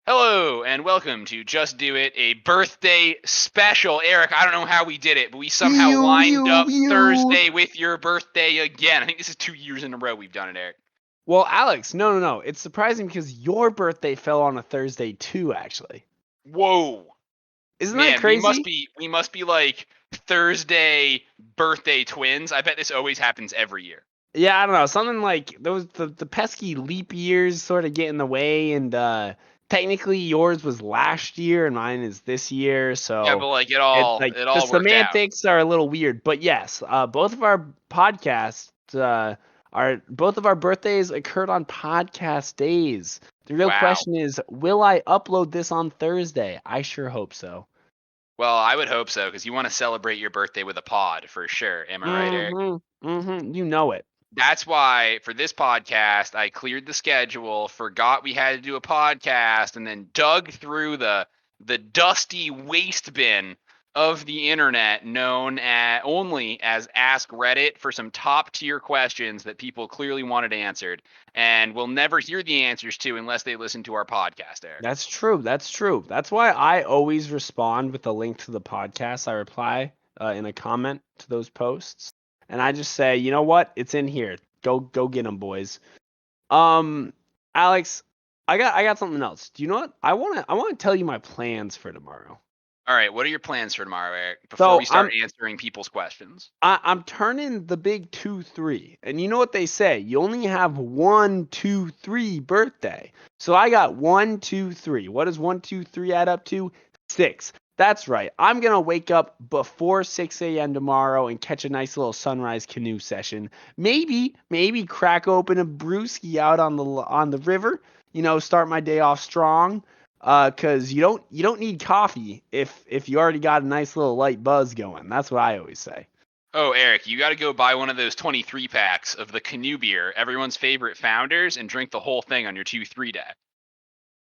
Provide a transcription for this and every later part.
Hello and welcome to Just Do It, a birthday special. Eric, I don't know how we did it, but we somehow Pew, lined pew, up pew. Thursday with your birthday again. I think this is 2 years in a row we've done it, Eric. Well, Alex, no. It's surprising because your birthday fell on a Thursday too, actually. Whoa. Isn't that Man, we must crazy? be we must be like Thursday birthday twins. I bet this always happens every year. Yeah, I don't know. Something like those the pesky leap years sort of get in the way, and technically yours was last year and mine is this year, Yeah, so but like it it's all like it the all worked out. semantics are a little weird. But yes, both of our podcasts are both of our birthdays occurred on podcast days. The real Wow. question is, will I upload this on Thursday? I sure hope so. Well, I would hope so because you want to celebrate your birthday with a pod for sure. Am I right, Eric? You know it. That's why for this podcast, I cleared the schedule, forgot we had to do a podcast, and then dug through the dusty waste bin of the internet known only as Ask Reddit for some top tier questions that people clearly wanted answered and will never hear the answers to unless they listen to our podcast, Eric. That's true. That's true. That's why I always respond with a link to the podcast. I reply in a comment to those posts, and I just say, you know what? It's in here. Go get them, boys. Um, Alex, I got something else. Do you know what? I want to tell you my plans for tomorrow. All right, what are your plans for tomorrow, Eric, before So we start answering people's questions? I'm turning the big 2-3, and you know what they say? You only have 1, 2, 3 birthday. So I got 1, 2, 3. What does 1, 2, 3 add up to? 6. That's right. I'm gonna wake up before 6 a.m. tomorrow and catch a nice little sunrise canoe session. Maybe crack open a brewski out on the river. Start my day off strong. Cause you don't need coffee if you already got a nice little light buzz going. That's what I always say. Oh, Eric, you got to go buy one of those 23 packs of the canoe beer, everyone's favorite founders, and drink the whole thing on your 2-3 day.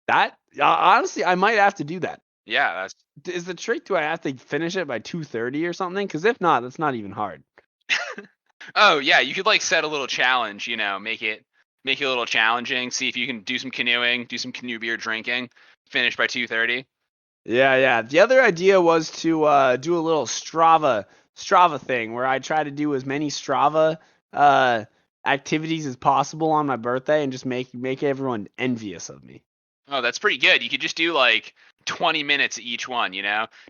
That honestly, I might have to do that. Yeah, that's. Is the trick? Do I have to finish it by 2:30 or something? Because if not, that's not even hard. Oh, yeah, you could like set a little challenge, make it a little challenging, see if you can do some canoeing, do some canoe beer drinking, finish by 2:30. Yeah. The other idea was to do a little Strava thing where I try to do as many Strava uh, activities as possible on my birthday and just make everyone envious of me. Oh, that's pretty good. You could just do like 20 minutes each one,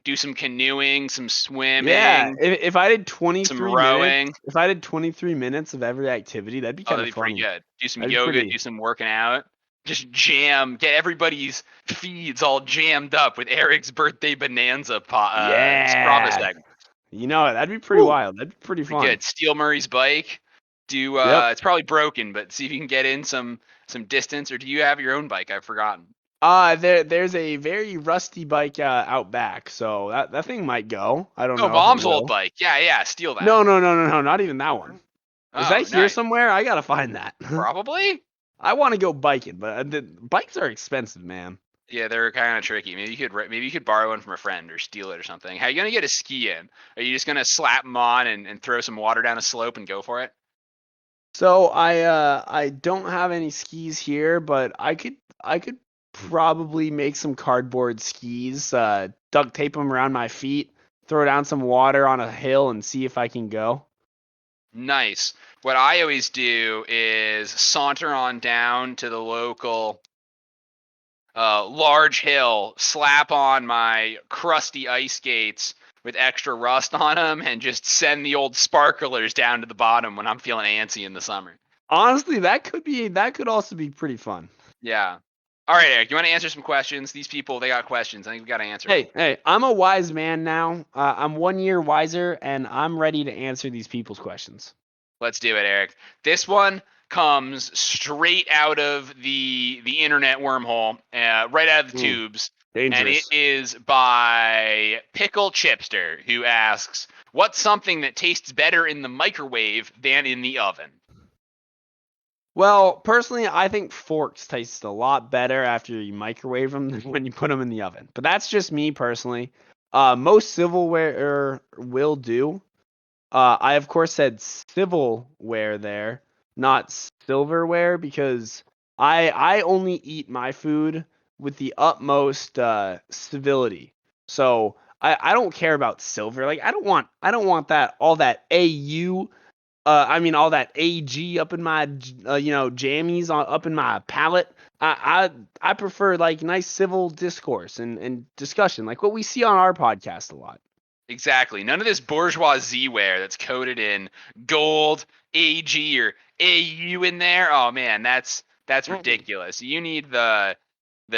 Do some canoeing, some Yeah, swimming, if I did some 23 minutes, rowing. if I did 23 minutes of every activity, that'd be Oh, kind that'd of be pretty funny. good. Do some That'd be yoga, pretty. do some working out. Just get everybody's feeds all jammed up with Eric's birthday bonanza Strava Yeah, segment. you know it. That'd be pretty Woo! wild. That'd be pretty Pretty fun. good. Steal Murray's bike. Do Yep. it's probably broken, but see if you can get in some distance. Or do you have your own bike? I've forgotten. There's a very rusty bike out back, so that thing might go. I don't Oh, know if it Mom's old will. bike. Yeah, steal that. No, not even that one. Is Oh, that here nice. somewhere? I gotta find that. Probably. I want to go biking, but the bikes are expensive, man. Yeah, they're kind of tricky. Maybe you could borrow one from a friend or steal it or something. How you gonna get a ski in? Are you just gonna slap them on and throw some water down a slope and go for it? So I don't have any skis here, but I could probably make some cardboard skis, duct tape them around my feet, throw down some water on a hill, and see if I can go. Nice. What I always do is saunter on down to the local large hill, slap on my crusty ice skates with extra rust on them, and just send the old sparklers down to the bottom when I'm feeling antsy in the summer. Honestly, that could also be pretty fun. Yeah. All right, Eric, you want to answer some questions? These people, they got questions. I think we got to answer them. Hey, I'm a wise man now. I'm 1 year wiser, and I'm ready to answer these people's questions. Let's do it, Eric. This one comes straight out of the internet wormhole, right out of the tubes, and it Dangerous. is by Pickle Chipster, who asks, "What's something that tastes better in the microwave than in the oven?" Well, personally, I think forks taste a lot better after you microwave them than when you put them in the oven. But that's just me personally. Most silverware will do. I of course said civilware there, not silverware, because I only eat my food with the utmost civility. So I don't care about silver. Like I don't want that all that AU. All that AG up in my jammies up in my palate. I prefer like nice civil discourse and discussion, like what we see on our podcast a lot. Exactly. None of this bourgeoisie wear that's coated in gold, AG or AU in there. Oh man, that's Mm-mm. ridiculous. You need the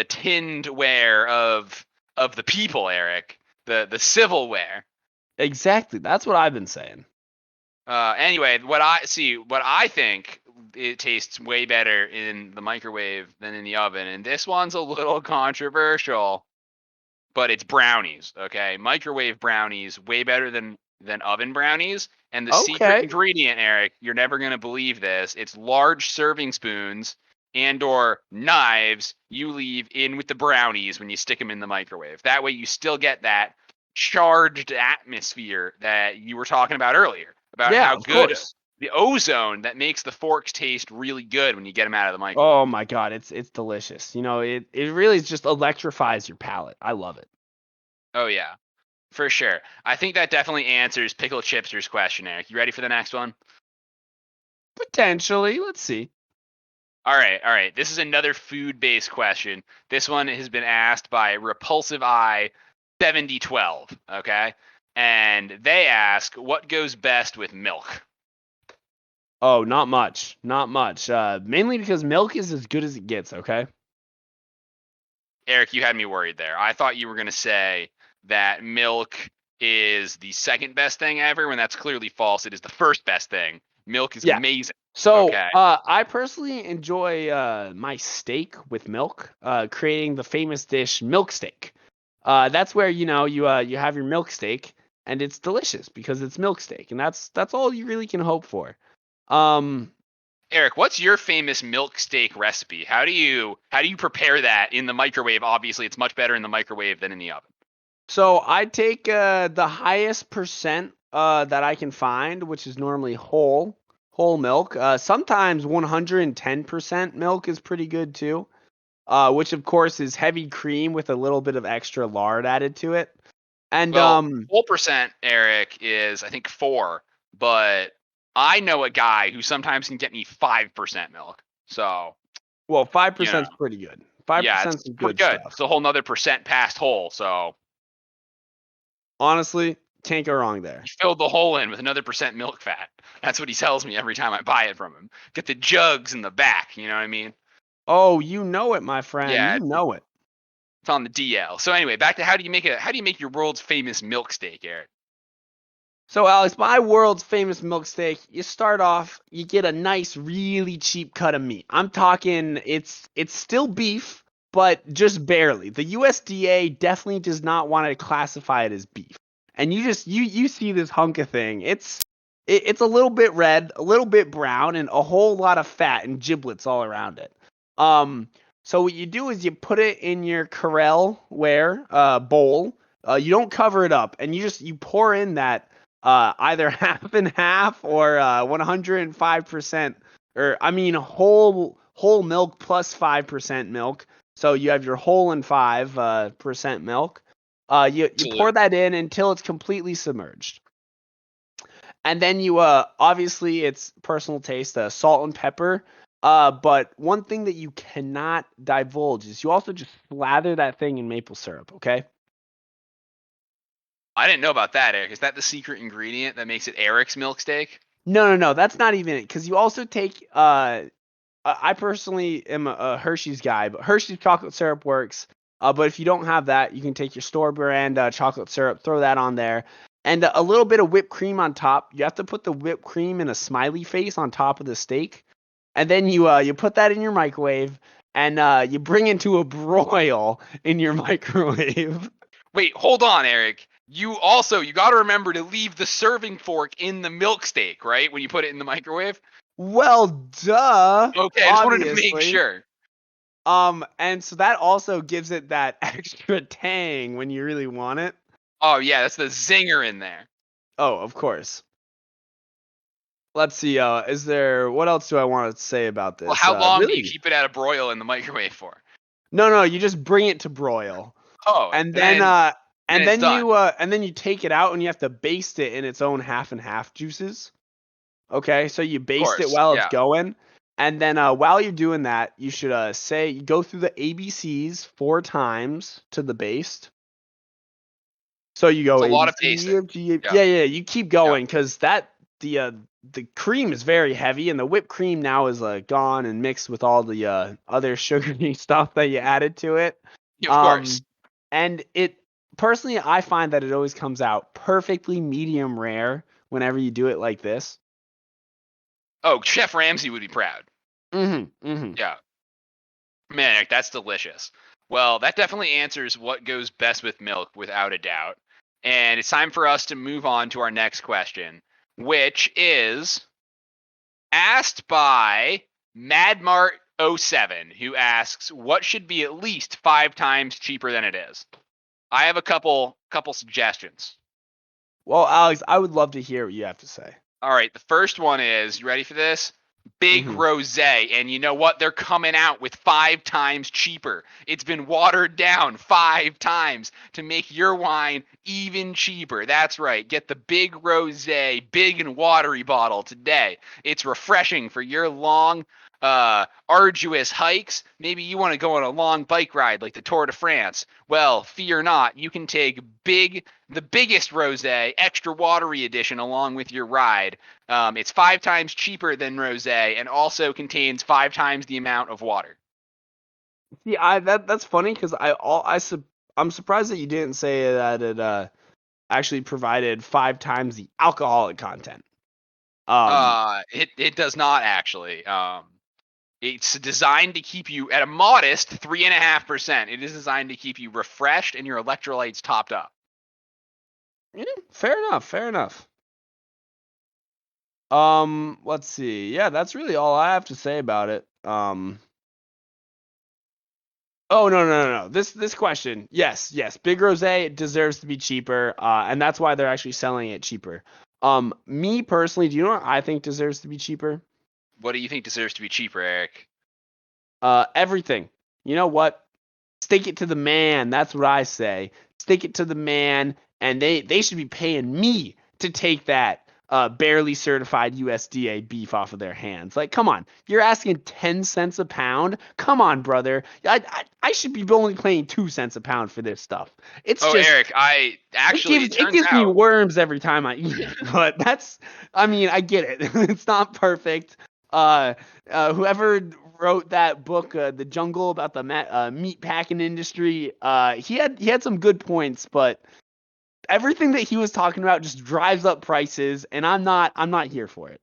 tinned wear of the people, Eric. The civil wear. Exactly. That's what I've been saying. Anyway, what I think it tastes way better in the microwave than in the oven, and this one's a little controversial, but it's brownies. Okay, microwave brownies way better than oven brownies. And the secret Okay. ingredient, Eric, you're never gonna believe this. It's large serving spoons and/or knives you leave in with the brownies when you stick them in the microwave. That way, you still get that charged atmosphere that you were talking about earlier about Yeah, how of good course. the ozone that makes the forks taste really good when you get them out of the microwave. Oh my god, it's delicious. It really just electrifies your palate. I love it. Oh yeah. For sure. I think that definitely answers Pickle Chipster's question, Eric. You ready for the next one? Potentially. Let's see. All right, all right. This is another food-based question. This one has been asked by Repulsive Eye 7012, okay? And they ask, what goes best with milk? Oh, not much. Not much. Mainly because milk is as good as it gets, okay? Eric, you had me worried there. I thought you were going to say that milk is the second best thing ever, when that's clearly false. It is the first best thing. Milk is Yeah. amazing. So, Okay. I personally enjoy my steak with milk, creating the famous dish milk steak. That's where you have your milk steak, and it's delicious because it's milk steak, and that's all you really can hope for. Um, Eric, what's your famous milk steak recipe? How do you prepare that in the microwave? Obviously, it's much better in the microwave than in the oven. so I take the highest percent that I can find, which is normally whole milk. Sometimes 110% milk is pretty good too. Which of course is heavy cream with a little bit of extra lard added to it. And Well, full percent, Eric, is I think 4, but I know a guy who sometimes can get me 5% milk. So, well, five you know, percent is pretty good. Five yeah, percent it's is some pretty good good. stuff. It's a whole nother percent past whole. So Honestly, can't go wrong there. he filled the hole in with another percent milk fat. That's what he tells me every time I buy it from him. Get the jugs in the back. You know what I mean? Oh, you know it, my friend. Yeah, You know it. it's on the DL. So anyway, back to how do you make your world's famous milk steak, Eric? So, Alex, my world's famous milk steak, you start off, you get a nice, really cheap cut of meat. I'm talking, it's still beef, but just barely. The USDA definitely does not want to classify it as beef. And you see this hunk of thing. It's a little bit red, a little bit brown, and a whole lot of fat and giblets all around it. Um, so what you do is you put it in your Corelle ware bowl. You don't cover it up, and you pour in that either half and half or 105%, or I mean whole milk plus 5% milk. So you have your whole and 5% milk. You pour Absolutely. that in until it's completely submerged. And then you obviously it's personal taste, salt and pepper. But one thing that you cannot divulge is you also just slather that thing in maple syrup, okay? I didn't know about that, Eric. Is that the secret ingredient that makes it Eric's milk steak? No, that's not even it. Because you also take I personally am a Hershey's guy, but Hershey's chocolate syrup works. But if you don't have that, you can take your store brand chocolate syrup, throw that on there, and a little bit of whipped cream on top. You have to put the whipped cream in a smiley face on top of the steak, and then you put that in your microwave, and you bring it to a broil in your microwave. Wait, hold on, Eric. You got to remember to leave the serving fork in the milk steak, right? When you put it in the microwave. Well, duh, Okay, I just wanted to make obviously. sure. And so that also gives it that extra tang when you really want it. Oh yeah, that's the zinger in there. Oh, of course. Let's see. Is there what else do I want to say about Well, this? how long do you Really, keep it at a broil in the microwave for? No, you just bring it to broil. Oh, And then then it's done. and then you take it out and you have to baste it in its own half and half juices. Okay, so you Of baste it course, while it's yeah. going, and then while you're doing that, you should you go through the ABCs 4 times to the baste. So you It's go a A lot B of C pasting. D F G. Yeah, Yeah. You keep yeah, going because the cream is very heavy, and the whipped cream now is gone and mixed with all the other sugary stuff that you added to it. of course. And it personally, I find that it always comes out perfectly medium rare whenever you do it like this. Oh, Chef Ramsay would be proud. Mm-hmm. Yeah. Man, Eric, that's delicious. Well, that definitely answers what goes best with milk, without a doubt. And it's time for us to move on to our next question, which is asked by MadMart07, who asks, "What should be at least 5 times cheaper than it is?" I have a couple suggestions. Well, Alex, I would love to hear what you have to say. All right, the first one is, you ready for this? Big Mm-hmm. rosé, and you know what? They're coming out with 5 times cheaper. It's been watered down 5 times to make your wine even cheaper. That's right. Get the big rosé, big and watery bottle today. It's refreshing for your long, arduous hikes. Maybe you want to go on a long bike ride like the Tour de France. Well, fear not. You can take the biggest rosé, extra watery edition, along with your ride. It's 5 times cheaper than rosé and also contains 5 times the amount of water. See, that's funny because I'm surprised that you didn't say that it actually provided 5 times the alcoholic content. It does not actually. It's designed to keep you at a modest 3.5%. It is designed to keep you refreshed and your electrolytes topped up. Yeah, fair enough. Fair enough. Let's see. Yeah, that's really all I have to say about it. Oh no. This question, yes. Big Rosé deserves to be cheaper, and that's why they're actually selling it cheaper. Me personally, do you know what I think deserves to be cheaper? What do you think deserves to be cheaper, Eric? Everything. You know what? Stake it to the man. That's what I say. Stake it to the man, and they should be paying me to take that barely certified USDA beef off of their hands. Like, come on, you're asking 10 cents a pound? Come on, brother. I should be only paying 2 cents a pound for this stuff. It's Oh, just Eric, I actually, it it turns gives me out. worms every time I eat it. But I mean, I get it. It's not perfect. Uh, Whoever wrote that book, The Jungle, about the meat packing industry, he had some good points, but everything that he was talking about just drives up prices, and I'm not here for it.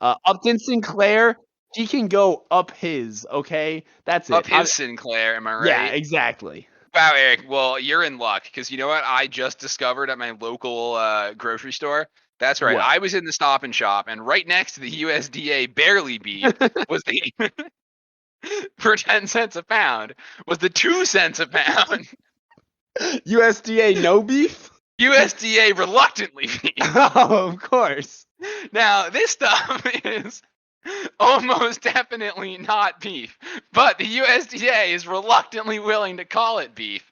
Upton Sinclair, he can go up his, okay? That's Up it. his Sinclair, am I Yeah, right? exactly. Wow, Eric. Well, you're in luck because you know what I just discovered at my local grocery store? That's right. What? I was in the Stop and Shop, and right next to the USDA barely beef was the for 10 cents a pound was the 2 cents a pound USDA no beef? USDA reluctantly beef. Oh, of course. Now this stuff is almost definitely not beef, but the USDA is reluctantly willing to call it beef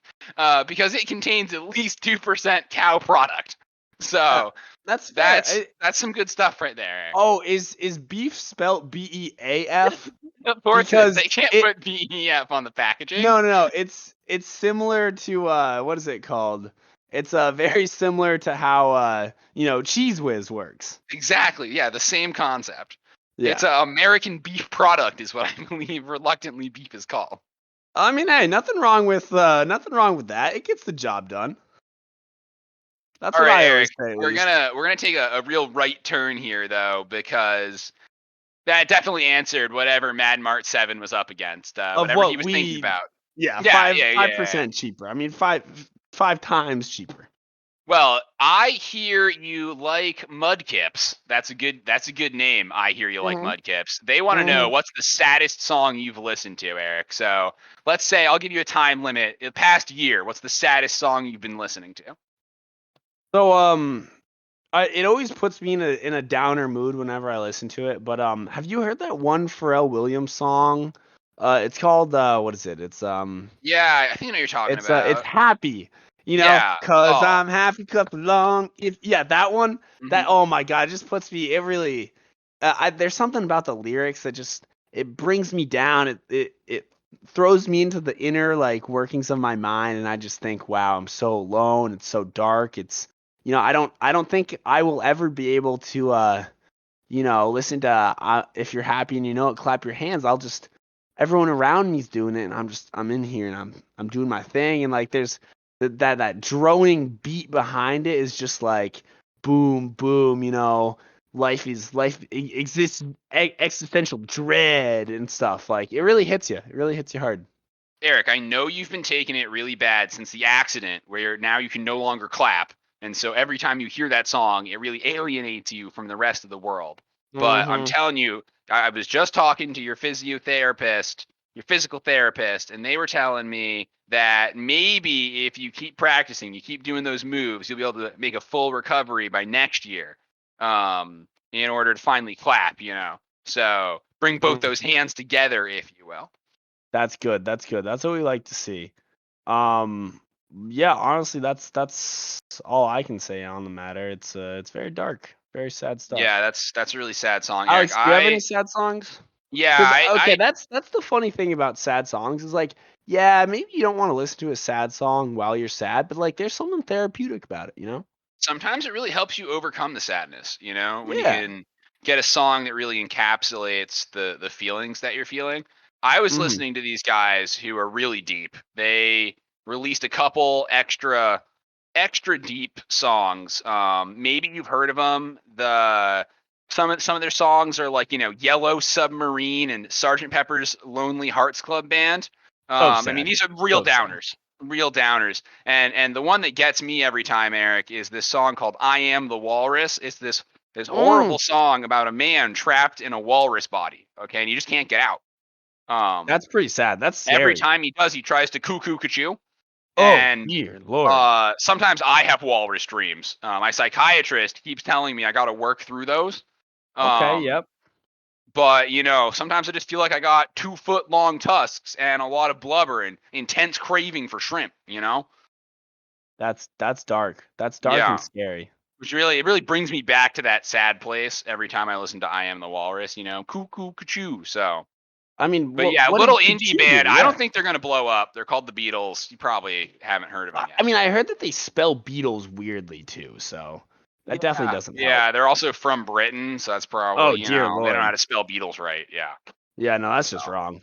because it contains at least 2% cow product. Uh, So that's fair. that's some good stuff right there. Oh, is beef spelt BEAF? Of course it is. They Because can't it put BEF on the packaging. no. It's similar to what is it called? It's very similar to how Cheese Whiz works. Exactly. Yeah, the same concept. It's Yeah. an American beef product, is what I believe reluctantly beef is called. I mean, hey, nothing wrong with that. It gets the job done. That's All what right, I always Eric. say, at We're least. gonna take a real right turn here though, because that definitely answered whatever Mad Mart 7 was up against, Of whatever he what was thinking about. yeah, Yeah, five yeah, five yeah. percent cheaper. I mean, five times cheaper. Well, I hear you like Mudkips. That's a good name. I hear you like hmm Mudkips. They want to know hmm what's the saddest song you've listened to, Eric. So let's say I'll give you a time limit. The past year, what's the saddest song you've been listening to? So it always puts me in a downer mood whenever I listen to it. But have you heard that one Pharrell Williams song? It's called what is it? Yeah, I think I know what you're talking It's about. happy. Yeah. 'Cause Oh. I'm happy cup along. Yeah, that one. That Hmm. oh my god, it just puts me. It really. There's something about the lyrics that just it brings me down. It throws me into the inner like workings of my mind, and I just think, wow, I'm so alone. It's so dark. I don't think I will ever be able to listen to if you're happy and you know it, clap your hands. Everyone around me's doing it, and I'm in here and I'm doing my thing, and like there's that droning beat behind it is just like boom, boom, exists existential dread and stuff. Like it really hits you. It really hits you hard. Eric, I know you've been taking it really bad since the accident where now you can no longer clap. And so every time you hear that song, it really alienates you from the rest of the world. But I'm Mm-hmm. telling you, I was just talking to your physiotherapist, your physical therapist, and they were telling me that maybe if you keep practicing, you keep doing those moves, you'll be able to make a full recovery by next year, in order to finally clap, So bring both those hands together, if you will. That's good. That's good. That's what we like to see. Um, yeah, honestly, that's all I can say on the matter. It's very dark, very sad stuff. Yeah, that's a really sad song, Eric. Alex, do you have any sad songs? Yeah, Because I okay, I that's the funny thing about sad songs is like, yeah, maybe you don't want to listen to a sad song while you're sad, but like, there's something therapeutic about it. sometimes it really helps you overcome the sadness, when you Yeah. can get a song that really encapsulates the feelings that you're feeling. I was Hmm. listening to these guys who are really deep. They released a couple extra deep songs. Maybe you've heard of them. Some of their songs are like Yellow Submarine and Sergeant Pepper's Lonely Hearts Club Band. So I mean, sad. these are real So sad. downers, real downers. And the one that gets me every time, Eric, is this song called "I Am the Walrus." It's this Mm, horrible song about a man trapped in a walrus body. Okay, and you just can't get out. Um, that's pretty sad. That's every scary. time he does, he tries to cuckoo cuckoo. Oh And dear Lord. sometimes I have walrus dreams. My psychiatrist keeps telling me I got to work through those. Okay. Um, Yep. but sometimes I just feel like I got 2 foot long tusks and a lot of blubber and intense craving for shrimp. That's dark. That's dark and Yeah, scary. which it really brings me back to that sad place every time I listen to "I Am the Walrus." Cuckoo, cuckoo. So, I mean, but what yeah, what little did indie you do? band. I Yeah. don't think they're gonna blow up. They're called the Beatles. You probably haven't heard of them I yet. mean, I heard that they spell Beatles weirdly too, so that definitely Yeah, doesn't help. yeah. They're also from Britain, so that's probably Oh dear they don't know how Lord. to spell Beatles right. Yeah. Yeah, no, that's So just wrong.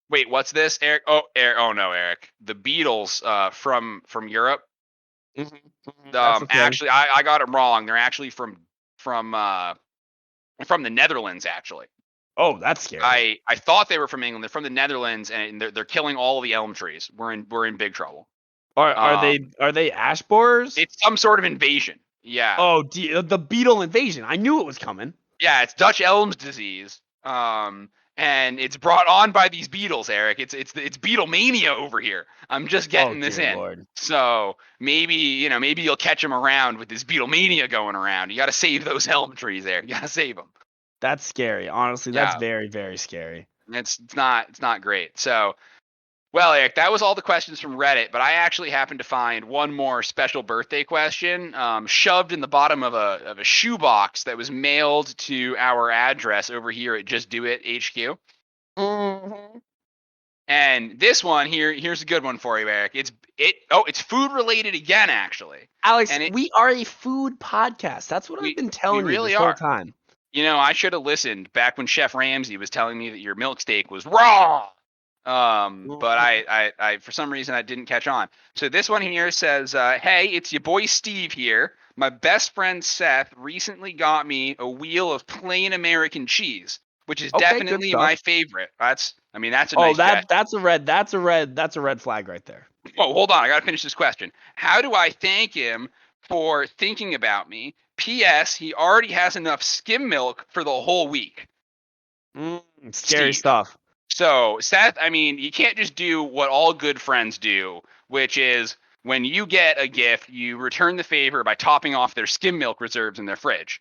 wait, what's this, Eric? Oh, Eric. Oh no, Eric. The Beatles, from Europe. That's the thing. Actually, I got it wrong. They're actually from uh from the Netherlands. Actually, Oh, that's scary. I thought they were from England. They're from the Netherlands, and they're killing all of the elm trees. We're in big trouble. Are Um, they ash borers? it's some sort of invasion. Yeah. Oh, the beetle invasion. I knew it was coming. Yeah, it's Dutch elms disease. And it's brought on by these beetles, Eric. It's beetle mania over here. I'm just Oh getting this dear in. Lord. So maybe you'll catch him around with this beetle mania going around. You got to save those elm trees, there. You got to save them. That's scary. Honestly, that's Yeah, very, very scary. it's not great. So, well, Eric, that was all the questions from Reddit, but I actually happened to find one more special birthday question, shoved in the bottom of a shoebox that was mailed to our address over here at Just Do It HQ. Hmm. And this one here's a good one for you, Eric. It's food related again, actually. Alex, And we are a food podcast. That's what I've we been we telling you really this whole are. time. I should have listened back when Chef Ramsay was telling me that your milk steak was raw. But Mhm. I for some reason I didn't catch on. So this one here says, "Hey, it's your boy Steve here. My best friend Seth recently got me a wheel of plain American cheese, which is Okay, good definitely my stuff. favorite. That's a Oh, nice that gesture. that's a red that's a red flag right there. Oh, hold on. I got to finish this question. How do I thank him for thinking about me? P.S. He already has enough skim milk for the whole week. Scary Steve." stuff. So, Seth, I mean, you can't just do what all good friends do, which is when you get a gift, you return the favor by topping off their skim milk reserves in their fridge.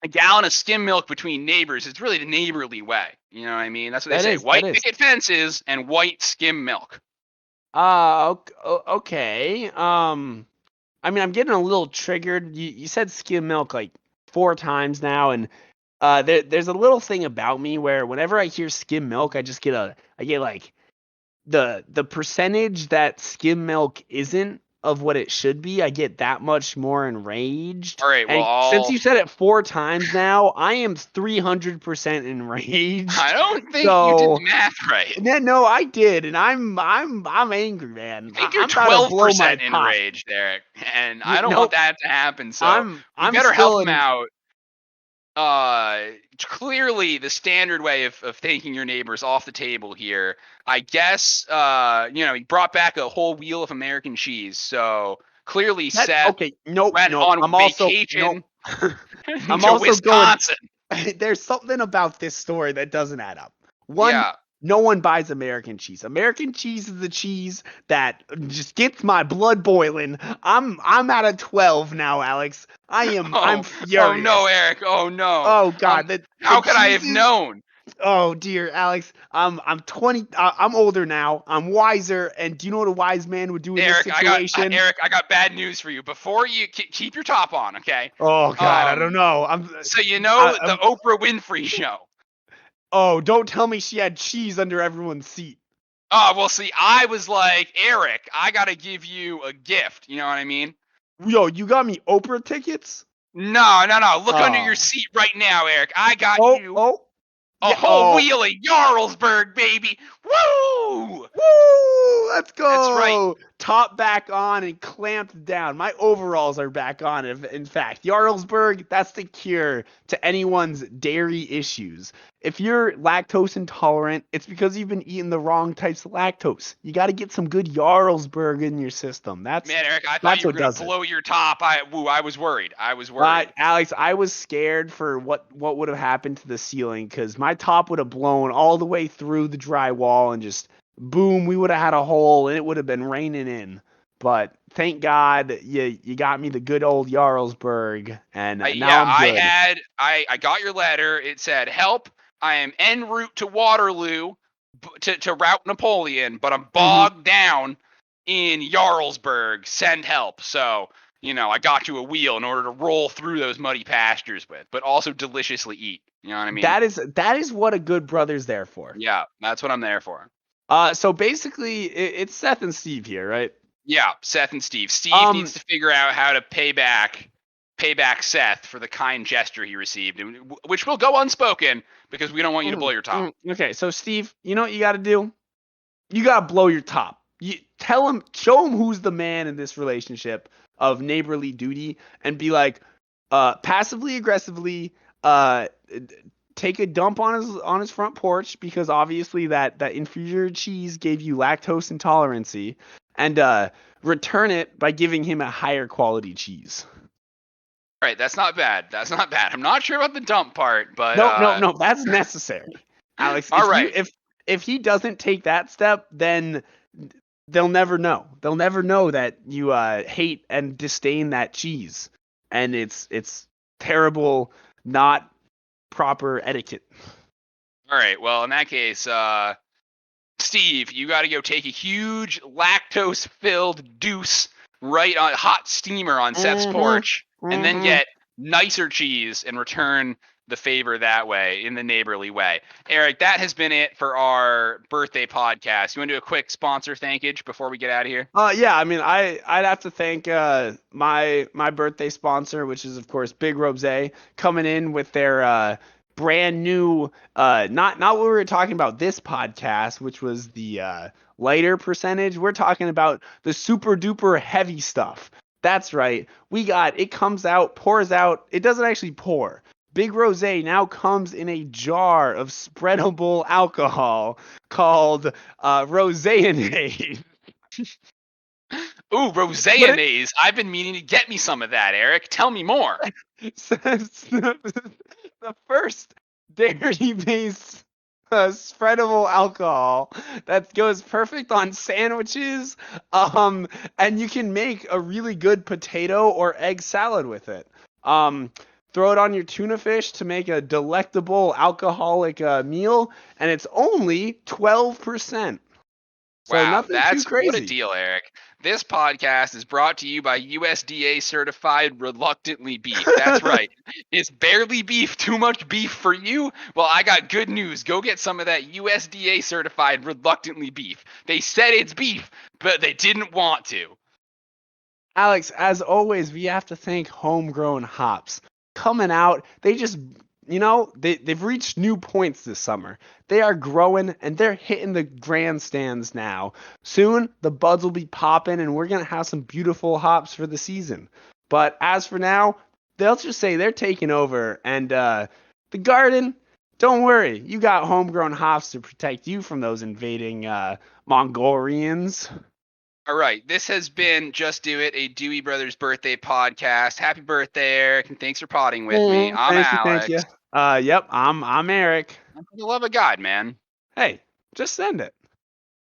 a gallon of skim milk between neighbors. It's really the neighborly way. You know what I mean? That's what they That say. is. That White is. picket fences and white skim milk. Okay. I mean, I'm getting a little triggered. You said skim milk like 4 times now, and there's a little thing about me where whenever I hear skim milk, I get like the percentage that skim milk isn't of what it should be, I get that much more enraged. All right. Well, And since you said it 4 times now, I am 300% I enraged. don't think you did the So, math right. no, I did, and I'm angry, I man. think you're I'm about to blow my 12% top. enraged, Eric, and I don't want Nope, that to happen. So we I'm better help still him in. out. Clearly the standard way of thanking your neighbors off the table here. I guess he brought back a whole wheel of American cheese. So clearly That Seth okay? Nope, went nope. on I'm also nope. vacation I'm to also going. Wisconsin. There's something about this story that doesn't add up. One, Yeah. no one buys American cheese. American cheese is the cheese that just gets my blood boiling. I'm at a 12 now, Alex. I'm Oh no, furious. Eric. Oh no. Oh God, the How could I have cheeses. known? Oh dear, Alex. I'm 20. I'm older now. I'm wiser. And do you know what a wise man would do in this situation? Eric, I got bad news for you. Before you keep your top on, okay? Oh God, I don't know. So the I'm. Oprah Winfrey show. Oh, don't tell me she had cheese under everyone's seat. Oh, well, see, I was like, Eric, I gotta give you a gift. You know what I mean? Yo, you got me Oprah tickets? No. Look under your Oh. seat right now, Eric. I got Oh, you oh, a yeah, whole oh. wheel of Jarlsberg, baby. Woo! Woo! Let's That's right. go. Top back on and clamped down. My overalls are back on. In fact, Jarlsberg, that's the cure to anyone's dairy issues. If you're lactose intolerant, it's because you've been eating the wrong types of lactose. You got to get some good Jarlsberg in your system. Man, Eric, I thought That's you were what gonna does it. blow your top. I was worried. I was worried. Alex, I was scared for what would have happened to the ceiling because my top would have blown all the way through the drywall and just boom, we would have had a hole and it would have been raining in. But thank God you got me the good old Jarlsberg, and now I'm good. I got your letter. It said, "Help! I am en route to Waterloo to route Napoleon, but I'm Hmm. bogged down in Jarlsberg. Send help." So I got you a wheel in order to roll through those muddy pastures with, but also deliciously eat. You know what I mean? That is what a good brother's there for. Yeah, that's what I'm there for. So basically, it's Seth and Steve here, right? Yeah, Seth and Steve. Steve needs Um, to figure out how to pay back Seth for the kind gesture he received, which will go unspoken because we don't want you to blow your top. Okay, so Steve, you know what you got to do? You got to blow your top. You show him who's the man in this relationship of neighborly duty, and be like, passively aggressively, uh, take a dump on his front porch because obviously that inferior cheese gave you lactose intolerancy, and return it by giving him a higher quality cheese. All right, that's not bad. That's not bad. I'm not sure about the dump part, but No, that's necessary, Alex. all right. If he doesn't take that step, then they'll never know. They'll never know that you hate and disdain that cheese, and it's terrible, not proper etiquette. All right. Well, in that case, Steve, you got to go take a huge lactose-filled deuce right on hot steamer on Seth's porch, and then get nicer cheese and return the favor that way in the neighborly way. Eric, that has been it for our birthday podcast. You want to do a quick sponsor thankage before we get out of here? Yeah, I mean, I'd have to thank my birthday sponsor, which is of course Big Rosé, coming in with their brand new not what we were talking about this podcast, which was the lighter percentage. We're talking about the super duper heavy stuff. That's right. It comes out, pours out. It doesn't actually pour. Big Rosé now comes in a jar of spreadable alcohol called Roséanade. Ooh, Roséanase. I've been meaning to get me some of that, Eric. Tell me more. The first dairy-based spreadable alcohol that goes perfect on sandwiches, and you can make a really good potato or egg salad with it. throw it on your tuna fish to make a delectable alcoholic meal, and it's only 12%. So Wow, nothing too what a crazy. deal, Eric. This podcast is brought to you by USDA certified reluctantly beef. That's right. Is barely beef too much beef for you? Well, I got good news. Go get some of that USDA certified reluctantly beef. They said it's beef, but they didn't want to. Alex, as always, we have to thank homegrown hops. Coming out, they just, they've reached new points this summer. They are growing and they're hitting the grandstands now. Soon, the buds will be popping and we're going to have some beautiful hops for the season. But as for now, they'll just say they're taking over. And the garden, don't worry, you got homegrown hops to protect you from those invading Mongolians. All right, this has been Just Do It, a Dewey Brothers birthday podcast. Happy birthday, Eric, and thanks for potting with me. I'm Thank you, thank Alex. you. Yep, I'm Eric. And for the love of God, man. Hey, just send it.